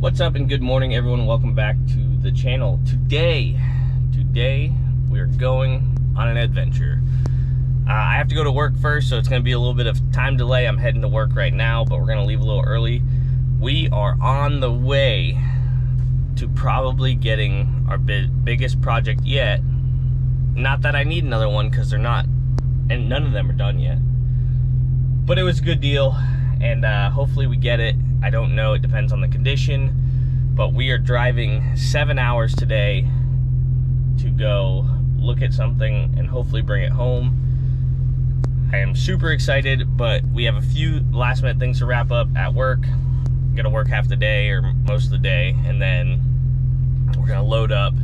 What's up and good morning everyone, welcome back to the channel. Today we are going on an adventure. I have to go to work first, so it's going to be a little bit of time delay. I'm heading to work right now, but we're going to leave a little early. We are on the way to probably getting our biggest project yet. Not that I need another one, because they're not, and none of them are done yet. But it was a good deal, and hopefully we get it. I don't know, it depends on the condition, but we are driving 7 hours today to go look at something and hopefully bring it home. I am super excited, but we have a few last minute things to wrap up at work. I'm gonna work half the day or most of the day, and then we're gonna load up.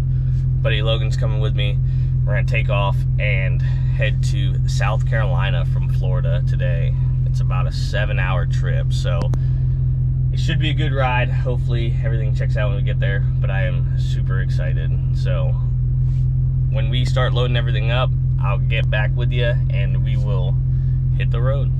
Buddy Logan's coming with me. We're gonna take off and head to South Carolina from Florida today. It's about a 7-hour trip, so it should be a good ride. Hopefully everything checks out when we get there, but I am super excited. So when we start loading everything up, I'll get back with you and we will hit the road.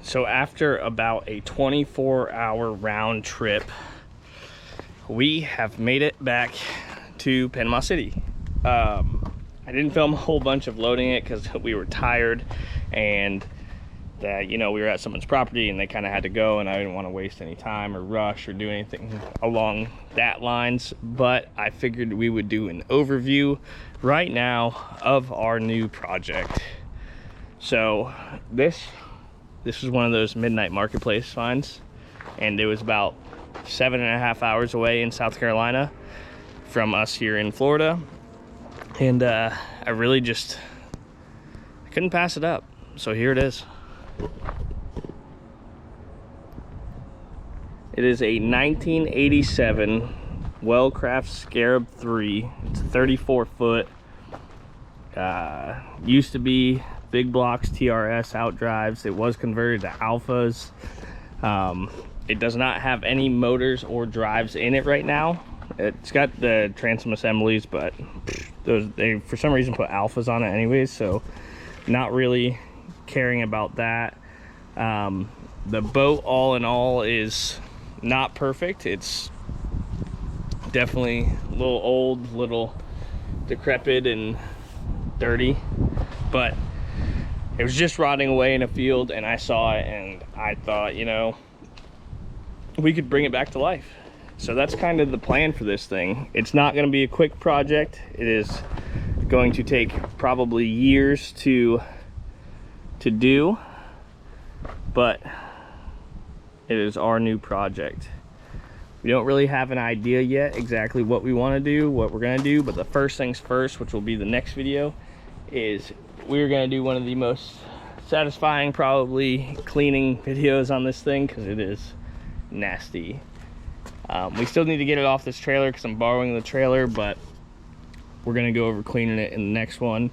So after about a 24-hour round trip, we have made it back to Panama City. I didn't film a whole bunch of loading it because we were tired, and we were at someone's property and they kind of had to go, and I didn't want to waste any time or rush or do anything along that lines. But I figured we would do an overview right now of our new project. So this was one of those midnight marketplace finds, and it was about 7.5 hours away in South Carolina from us here in Florida. And I couldn't pass it up. So here it is. It is a 1987 Wellcraft Scarab 3. It's 34 foot. Used to be big blocks TRS outdrives. It was converted to alphas. It does not have any motors or drives in it right now. It's got the transom assemblies, but they for some reason put alphas on it anyways, so not really caring about that. The boat all in all is not perfect. It's definitely a little old, little decrepit and dirty, but it was just rotting away in a field, and I saw it and I thought, we could bring it back to life. So that's kind of the plan for this thing. It's not going to be a quick project. It is going to take probably years to do, but it is our new project. We don't really have an idea yet exactly what we want to do, what we're going to do, but the first things first, which will be the next video, is we're going to do one of the most satisfying probably cleaning videos on this thing, because it is nasty. We still need to get it off this trailer because I'm borrowing the trailer, but we're going to go over cleaning it in the next one.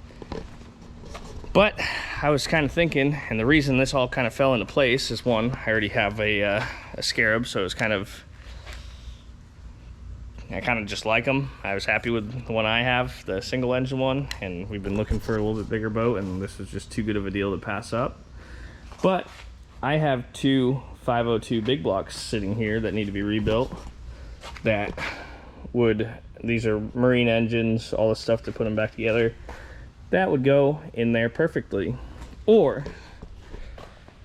But I was kind of thinking, and the reason this all kind of fell into place is, one, I already have a Scarab, so it's kind of, I kind of just like them. I was happy with the one I have, the single engine one, and we've been looking for a little bit bigger boat, and this is just too good of a deal to pass up. But I have two 502 big blocks sitting here that need to be rebuilt. That would, these are marine engines, all the stuff to put them back together. That would go in there perfectly. Or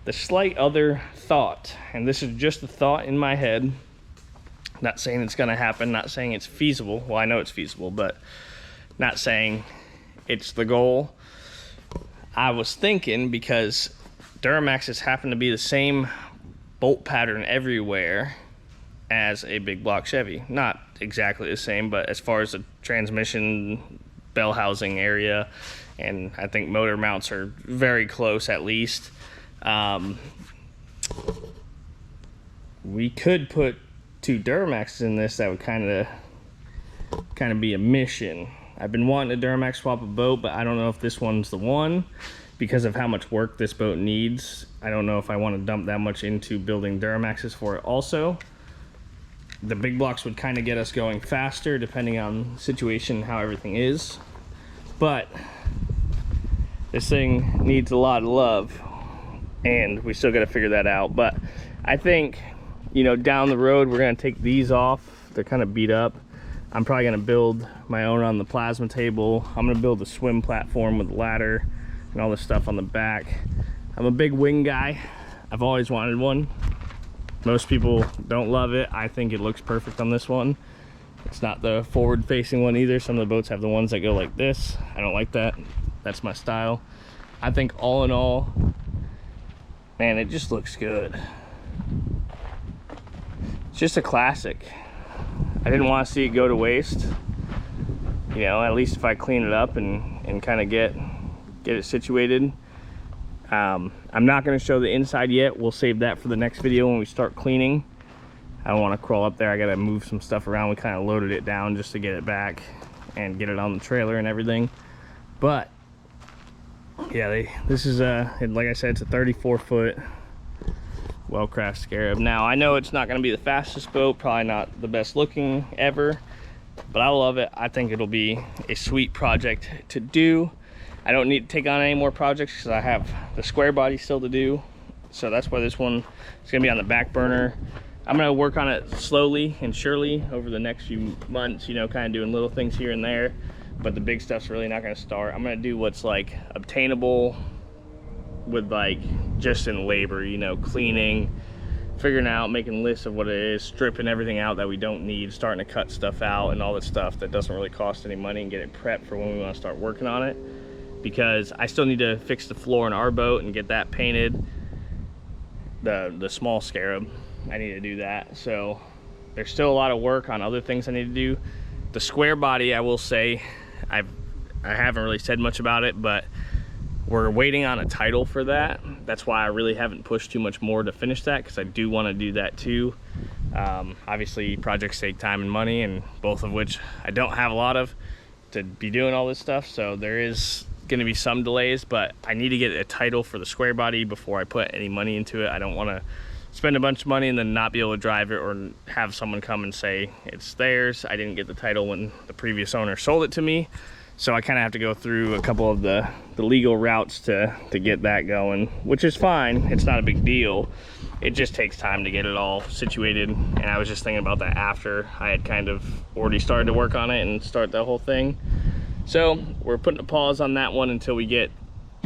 the slight other thought, and this is just a thought in my head, not saying it's going to happen, not saying it's feasible. Well, I know it's feasible, but not saying it's the goal. I was thinking, because Duramaxes happen to be the same bolt pattern everywhere as a big block Chevy. Not exactly the same, but as far as the transmission, bell housing area, and I think motor mounts are very close at least. We could put two Duramaxes in this. That would kind of be a mission. I've been wanting to Duramax swap a boat, but I don't know if this one's the one because of how much work this boat needs. I don't know if I want to dump that much into building Duramaxes for it. Also, the big blocks would kind of get us going faster depending on the situation, how everything is. But this thing needs a lot of love, and we still got to figure that out. But I think, you know, down the road we're going to take these off. They're kind of beat up. I'm probably going to build my own on the plasma table. I'm going to build a swim platform with a ladder and all this stuff on the back. I'm a big wing guy. I've always wanted one. Most people don't love it. I think it looks perfect on this one. It's not the forward facing one either. Some of the boats have the ones that go like this. I don't like that. That's my style. I think all in all, man, it just looks good. It's just a classic. I didn't want to see it go to waste. You know, at least if I clean it up and kind of get it situated. I'm not going to show the inside yet. We'll save that for the next video when we start cleaning. I don't want to crawl up there. I got to move some stuff around. We kind of loaded it down just to get it back and get it on the trailer and everything. But yeah, this is like I said, it's a 34-foot well-crafted Scarab. Now I know it's not going to be the fastest boat, probably not the best looking ever, but I love it. I think it'll be a sweet project to do. I don't need to take on any more projects because I have the square body still to do, so that's why this one is going to be on the back burner. I'm going to work on it slowly and surely over the next few months, you know, kind of doing little things here and there, but the big stuff's really not going to start. I'm going to do what's like obtainable with like just in labor, you know, cleaning, figuring out, making lists of what it is, stripping everything out that we don't need, starting to cut stuff out and all that stuff that doesn't really cost any money, and get it prepped for when we want to start working on it. Because I still need to fix the floor in our boat and get that painted, the small Scarab. I need to do that. So there's still a lot of work on other things I need to do. The square body, I will say, I haven't really said much about it, but we're waiting on a title for that. That's why I really haven't pushed too much more to finish that, because I do want to do that too. Obviously projects take time and money, and both of which I don't have a lot of to be doing all this stuff, so there is going to be some delays, but I need to get a title for the square body before I put any money into it. I don't want to spend a bunch of money and then not be able to drive it, or have someone come and say it's theirs. I didn't get the title when the previous owner sold it to me, so I kind of have to go through a couple of the legal routes to get that going, which is fine. It's not a big deal. It just takes time to get it all situated, and I was just thinking about that after I had kind of already started to work on it and start the whole thing. So we're putting a pause on that one until we get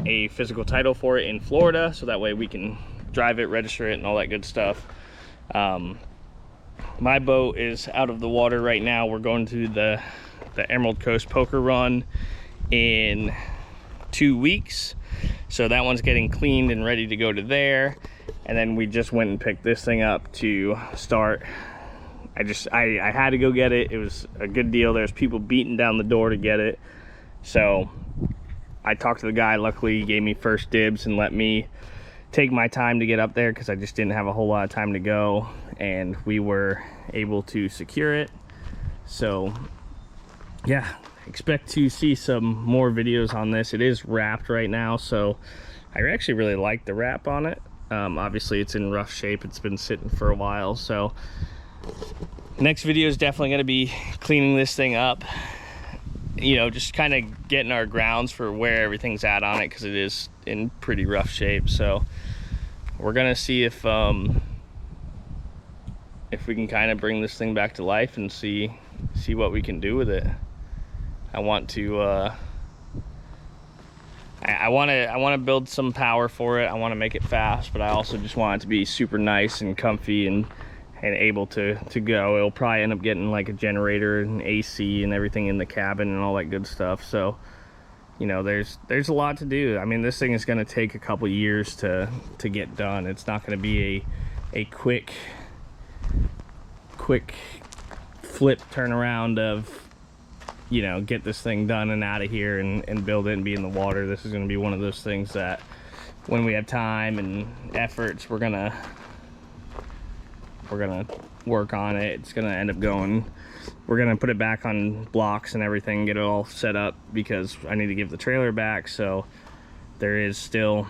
a physical title for it in Florida, so that way we can drive it, register it, and all that good stuff. My boat is out of the water right now. We're going to the Emerald Coast Poker Run in 2 weeks. So that one's getting cleaned and ready to go to there. And then we just went and picked this thing up to start. I had to go get it. It was a good deal. There's people beating down the door to get it. So I talked to the guy. Luckily, he gave me first dibs and let me take my time to get up there because I just didn't have a whole lot of time to go. And we were able to secure it. So yeah, expect to see some more videos on this. It is wrapped right now, so I actually really like the wrap on it. Obviously it's in rough shape. It's been sitting for a while, so next video is definitely going to be cleaning this thing up, you know, just kind of getting our grounds for where everything's at on it, because it is in pretty rough shape. So we're gonna see if we can kind of bring this thing back to life and see what we can do with it. I want to I want to build some power for it. I want to make it fast, but I also just want it to be super nice and comfy and able to go. It'll probably end up getting like a generator and AC and everything in the cabin and all that good stuff. So, you know, there's a lot to do. I mean, this thing is going to take a couple years to get done. It's not going to be a quick flip turnaround of, you know, get this thing done and out of here and build it and be in the water. This is going to be one of those things that when we have time and efforts, we're gonna work on it. It's gonna end up going, we're gonna put it back on blocks and everything, get it all set up, because I need to give the trailer back. So there is still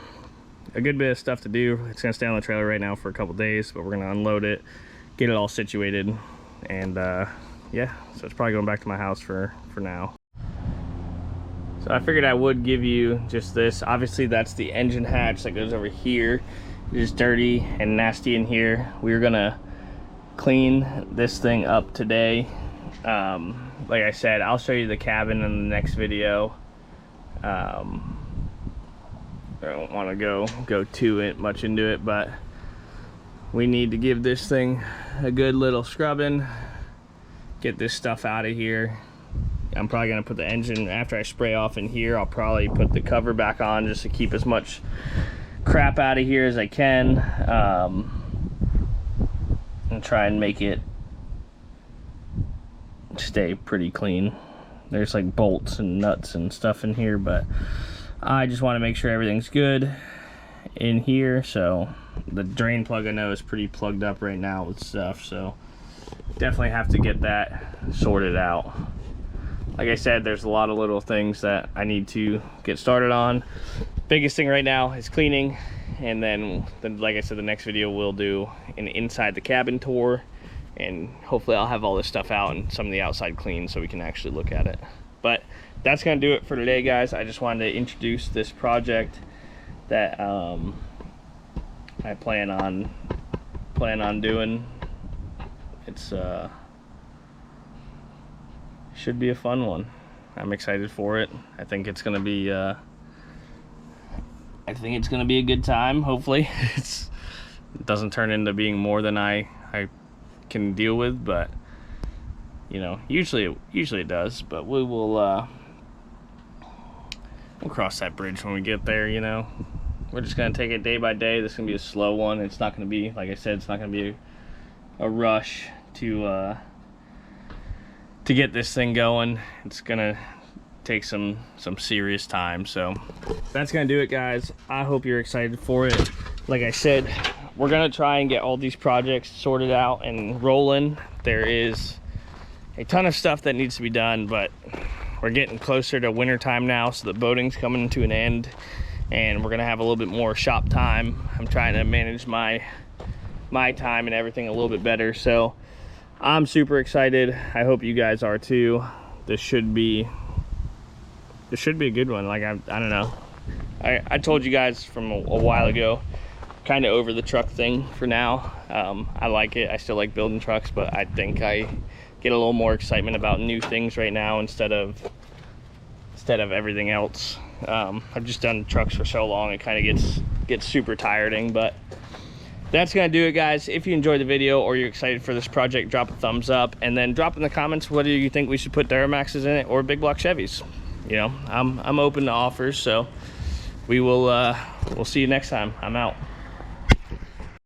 a good bit of stuff to do. It's gonna stay on the trailer right now for a couple days, but we're gonna unload it, get it all situated, and yeah, so it's probably going back to my house for now. So I figured I would give you just this. Obviously that's the engine hatch that goes over here. It is dirty and nasty in here. We're gonna clean this thing up today. Like I said, I'll show you the cabin in the next video. I don't want to go too much into it, but we need to give this thing a good little scrubbing, get this stuff out of here. I'm probably gonna put the engine, after I spray off in here, I'll probably put the cover back on just to keep as much crap out of here as I can, and try and make it stay pretty clean. There's like bolts and nuts and stuff in here, but I just want to make sure everything's good in here. So the drain plug, I know, is pretty plugged up right now with stuff, so definitely have to get that sorted out. Like I said, there's a lot of little things that I need to get started on. Biggest thing right now is cleaning, and then like I said, the next video we'll do an inside the cabin tour, and hopefully I'll have all this stuff out and some of the outside clean so we can actually look at it. But that's gonna do it for today, guys. I just wanted to introduce this project that I plan on doing. It's should be a fun one. I'm excited for it. I think it's gonna be a good time. Hopefully it doesn't turn into being more than I can deal with, but you know, usually it does. But we'll cross that bridge when we get there. You know, we're just gonna take it day by day. This is gonna be a slow one. It's not gonna be, like I said, it's not gonna be a rush to get this thing going. It's gonna take some serious time. So that's gonna do it, guys. I hope you're excited for it. Like I said, we're gonna try and get all these projects sorted out and rolling. There is a ton of stuff that needs to be done, but we're getting closer to winter time now, so the boating's coming to an end and we're gonna have a little bit more shop time. I'm trying to manage my time and everything a little bit better, so I'm super excited. I hope you guys are too. This should be a good one. Like I don't know, I told you guys from a while ago, kind of over the truck thing for now. I like it. I still like building trucks, but I think I get a little more excitement about new things right now instead of everything else. I've just done trucks for so long, it kind of gets super tiring. But that's gonna do it, guys. If you enjoyed the video or you're excited for this project, drop a thumbs up, and then drop in the comments whether you think we should put Duramaxes in it or big block Chevys. you know, I'm open to offers. So we'll see you next time. I'm out.